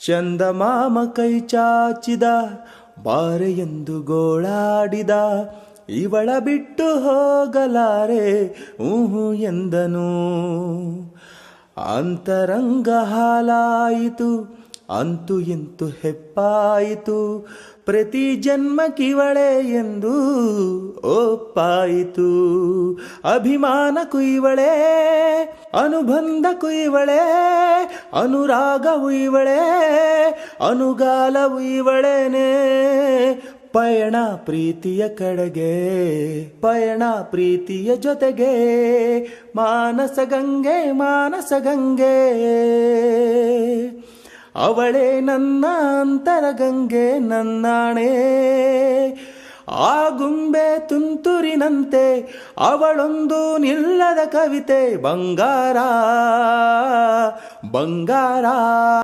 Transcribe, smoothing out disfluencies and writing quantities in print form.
ಚಂದಮಾಮ ಕೈ ಚಾಚಿದ ಬಾರೆ ಎಂದು ಗೋಳಾಡಿದ, ಇವಳ ಬಿಟ್ಟು ಹೋಗಲಾರೆ ಊಹು ಎಂದನು. ಅಂತರಂಗ ಹಾಲಾಯಿತು, ಅಂತೂ ಇಂತು ಹೆಪ್ಪಾಯಿತು, ಪ್ರತಿ ಜನ್ಮಕ್ಕಿವಳೆ ಎಂದು ಒಪ್ಪಾಯಿತು. ಅಭಿಮಾನ ಕುಯ್ವಳೆ, ಅನುಬಂಧ ಕುಯ್ವಳೆ, ಅನುರಾಗ ಉಯ್ವಳೆ, ಅನುಗಾಲ ಉಯ್ವಳೇನೆ. ಪಯಣ ಪ್ರೀತಿಯ ಕಡೆಗೆ, ಪಯಣ ಪ್ರೀತಿಯ ಜೊತೆಗೆ, ಮಾನಸ ಗಂಗೆ ಮಾನಸ ಗಂಗೆ. ಅವಳೇ ನನ್ನ ಅಂತರ ಗಂಗೆ ನನ್ನಾಣೆ. ಆ ಗುಂಬೆ ತುಂತುರಿನಂತೆ ಅವಳೊಂದು ನಿಲ್ಲದ ಕವಿತೆ, ಬಂಗಾರ ಬಂಗಾರ.